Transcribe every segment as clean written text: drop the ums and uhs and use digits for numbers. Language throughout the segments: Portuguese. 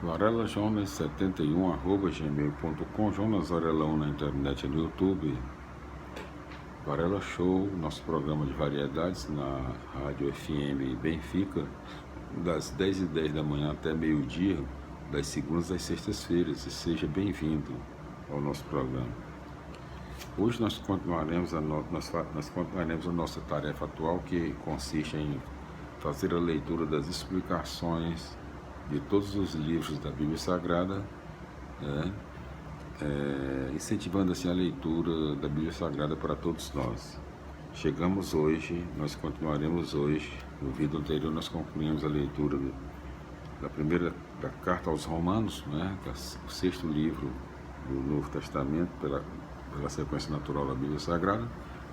varelajonas71@gmail.com, Jonas Varelão na internet e no YouTube. Varela Show, nosso programa de variedades na Rádio FM Benfica, das 10h10 da manhã até meio-dia, das segundas às sextas-feiras. E seja bem-vindo ao nosso programa. Hoje nós continuaremos a nossa tarefa atual, que consiste em fazer a leitura das explicações de todos os livros da Bíblia Sagrada, incentivando assim a leitura da Bíblia Sagrada para todos nós. Nós continuaremos hoje. No vídeo anterior nós concluímos a leitura da carta aos Romanos, o sexto livro do Novo Testamento, pela sequência natural da Bíblia Sagrada,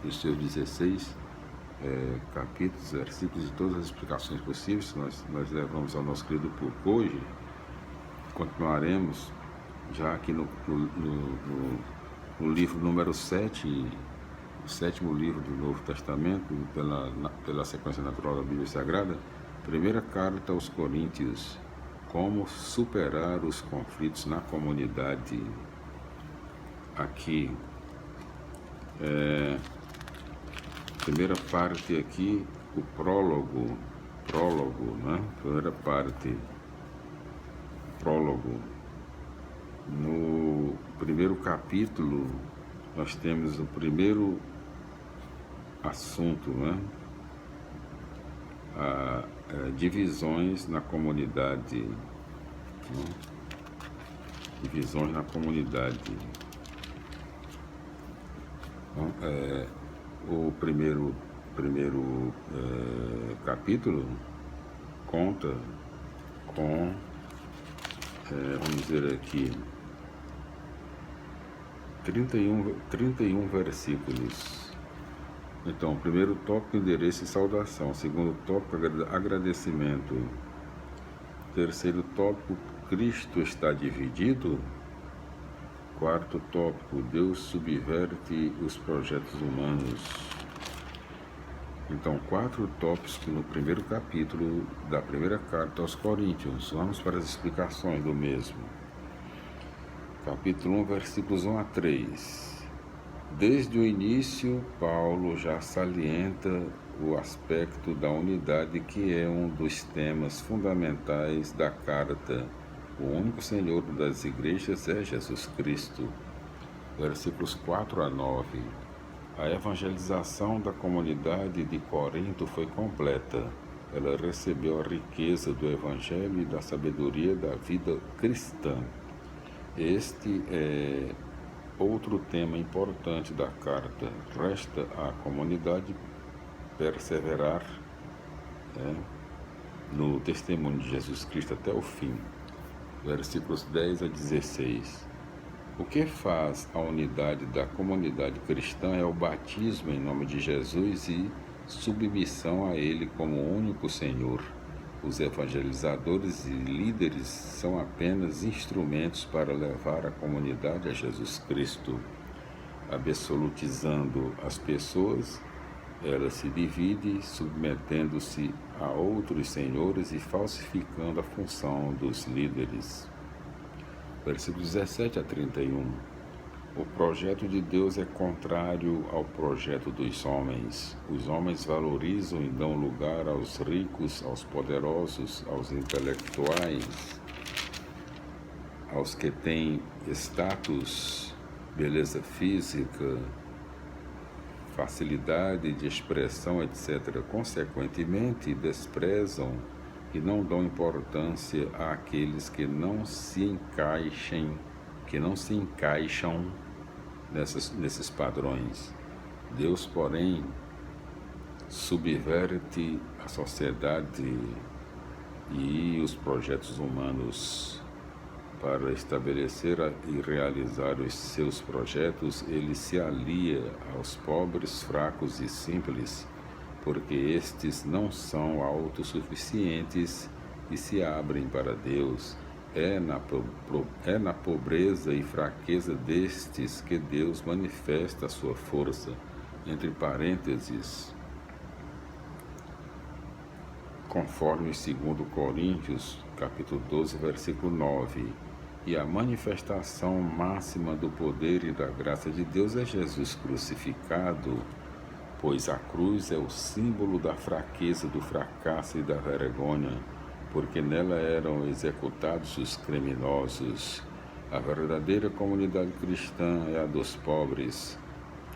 os seus 16 capítulos, versículos e todas as explicações possíveis. Nós levamos ao nosso querido público. Hoje continuaremos já aqui no livro número 7, o sétimo livro do Novo Testamento, pela sequência natural da Bíblia Sagrada, primeira carta aos Coríntios, como superar os conflitos na comunidade. Aqui, primeira parte aqui, o prólogo, primeira parte, prólogo. No primeiro capítulo, nós temos o primeiro assunto, divisões na comunidade, divisões na comunidade. O primeiro capítulo conta com, vamos dizer aqui, 31 versículos. Então, primeiro tópico, endereço e saudação. Segundo tópico, agradecimento. Terceiro tópico, Cristo está dividido. Quarto tópico, Deus subverte os projetos humanos. Então, 4 tópicos no primeiro capítulo da primeira carta aos Coríntios. Vamos para as explicações do mesmo. Capítulo 1, versículos 1 a 3. Desde o início, Paulo já salienta o aspecto da unidade, que é um dos temas fundamentais da carta. O único Senhor das igrejas é Jesus Cristo. Versículos 4 a 9. A evangelização da comunidade de Corinto foi completa. Ela recebeu a riqueza do Evangelho e da sabedoria da vida cristã. Este é outro tema importante da carta. Resta à comunidade perseverar no testemunho de Jesus Cristo até o fim. Versículos 10 a 16. O que faz a unidade da comunidade cristã é o batismo em nome de Jesus e submissão a Ele como único Senhor. Os evangelizadores e líderes são apenas instrumentos para levar a comunidade a Jesus Cristo. Absolutizando as pessoas, ela se divide, submetendo-se a outros senhores e falsificando a função dos líderes. Versículos 17 a 31. O projeto de Deus é contrário ao projeto dos homens. Os homens valorizam e dão lugar aos ricos, aos poderosos, aos intelectuais, aos que têm status, beleza física, facilidade de expressão, etc. Consequentemente, desprezam e não dão importância àqueles que não se encaixam nesses padrões. Deus, porém, subverte a sociedade e os projetos humanos. Para estabelecer e realizar os seus projetos, ele se alia aos pobres, fracos e simples, porque estes não são autossuficientes e se abrem para Deus. É na pobreza e fraqueza destes que Deus manifesta a sua força. Entre parênteses, conforme 2 Coríntios, capítulo 12, versículo 9. E a manifestação máxima do poder e da graça de Deus é Jesus crucificado, pois a cruz é o símbolo da fraqueza, do fracasso e da vergonha, porque nela eram executados os criminosos. A verdadeira comunidade cristã é a dos pobres.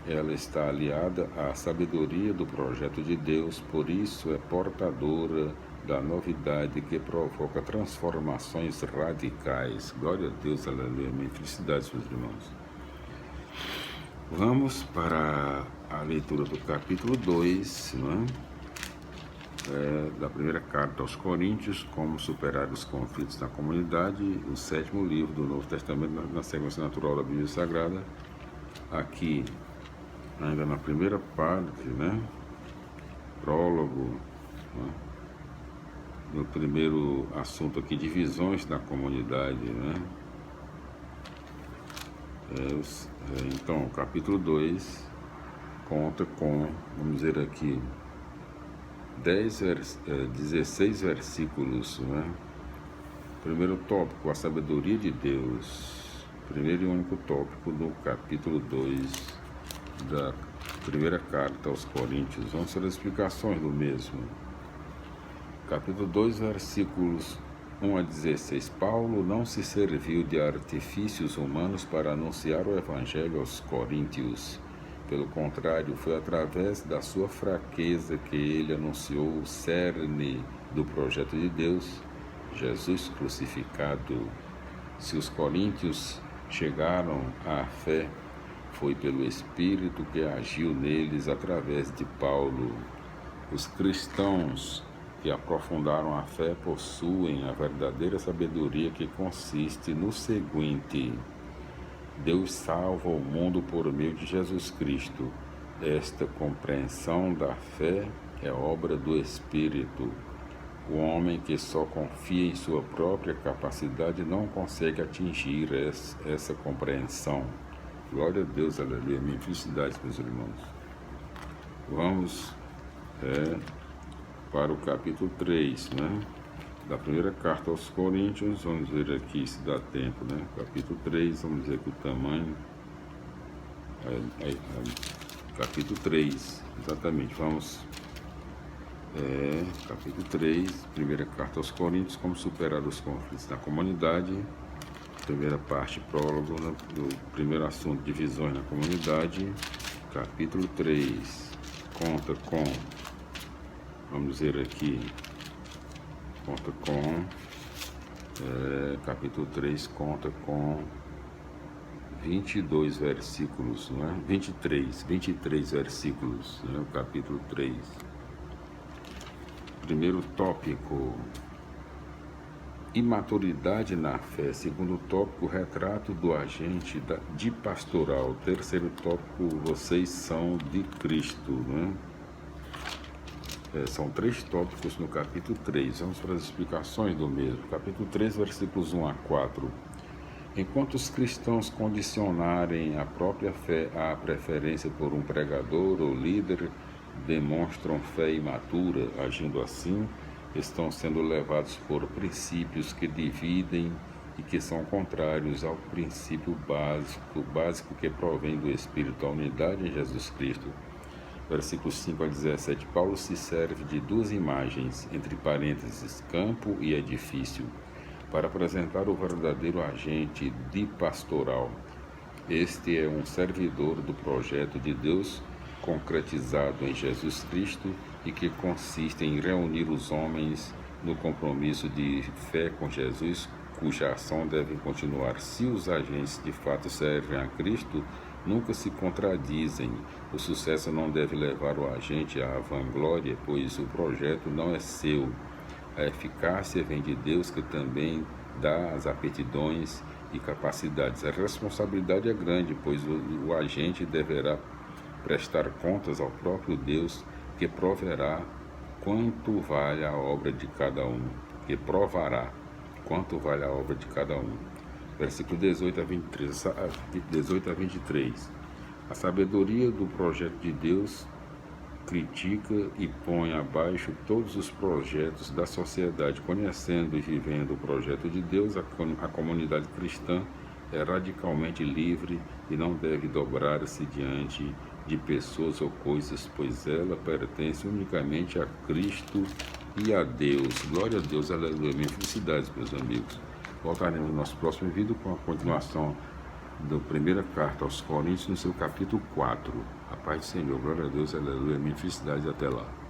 Ela está aliada à sabedoria do projeto de Deus, por isso é portadora da novidade que provoca transformações radicais. Glória a Deus, aleluia, minha felicidade, meus irmãos. Vamos para a leitura do capítulo 2, da primeira carta aos Coríntios, como superar os conflitos na comunidade, o 7º livro do Novo Testamento, na sequência natural da Bíblia Sagrada. Aqui, ainda na primeira parte, prólogo, no primeiro assunto aqui, divisões na comunidade, então, o capítulo 2 conta com, vamos dizer aqui, 16 versículos, Primeiro tópico, a sabedoria de Deus. Primeiro e único tópico do capítulo 2 da primeira carta aos Coríntios. Vamos fazer as explicações do mesmo. Capítulo 2, versículos 1 a 16. Paulo não se serviu de artifícios humanos para anunciar o evangelho aos coríntios. Pelo contrário, foi através da sua fraqueza que ele anunciou o cerne do projeto de Deus, Jesus crucificado. Se os coríntios chegaram à fé, foi pelo Espírito que agiu neles através de Paulo. Os cristãos que aprofundaram a fé possuem a verdadeira sabedoria, que consiste no seguinte: Deus salva o mundo por meio de Jesus Cristo. Esta compreensão da fé é obra do Espírito. O homem que só confia em sua própria capacidade não consegue atingir essa compreensão. Glória a Deus, aleluia, minha felicidade, meus irmãos. Vamos para o capítulo 3, da primeira carta aos Coríntios. Vamos ver aqui se dá tempo, Capítulo 3, vamos ver que o tamanho capítulo 3, exatamente, vamos capítulo 3, primeira carta aos Coríntios, como superar os conflitos na comunidade. Primeira parte, prólogo, do primeiro assunto, divisões na comunidade. Capítulo 3 conta com, vamos dizer aqui, capítulo 3 conta com 22 versículos, 23 versículos, o capítulo 3. Primeiro tópico, imaturidade na fé. Segundo tópico, retrato do agente de pastoral. Terceiro tópico, vocês são de Cristo, São 3 tópicos no capítulo 3. Vamos para as explicações do mesmo. Capítulo 3, versículos 1 a 4. Enquanto os cristãos condicionarem a própria fé à preferência por um pregador ou líder, demonstram fé imatura. Agindo assim, estão sendo levados por princípios que dividem e que são contrários ao princípio básico que provém do Espírito, a unidade em Jesus Cristo. Versículos 5 a 17, Paulo se serve de 2 imagens, entre parênteses, campo e edifício, para apresentar o verdadeiro agente de pastoral. Este é um servidor do projeto de Deus, concretizado em Jesus Cristo, e que consiste em reunir os homens no compromisso de fé com Jesus, cuja ação deve continuar. Se os agentes de fato servem a Cristo, nunca se contradizem. O sucesso não deve levar o agente à vanglória, pois o projeto não é seu. A eficácia vem de Deus, que também dá as aptidões e capacidades. A responsabilidade é grande, pois o agente deverá prestar contas ao próprio Deus, que proverá quanto vale a obra de cada um, que provará quanto vale a obra de cada um. Versículo 18 a 23. A sabedoria do projeto de Deus critica e põe abaixo todos os projetos da sociedade. Conhecendo e vivendo o projeto de Deus, a comunidade cristã é radicalmente livre e não deve dobrar-se diante de pessoas ou coisas, pois ela pertence unicamente a Cristo e a Deus. Glória a Deus, aleluia. Minha felicidade, meus amigos. Voltaremos no nosso próximo vídeo com a continuação da primeira carta aos Coríntios, no seu capítulo 4. A paz do Senhor, glória a Deus, aleluia. Minha felicidade, até lá.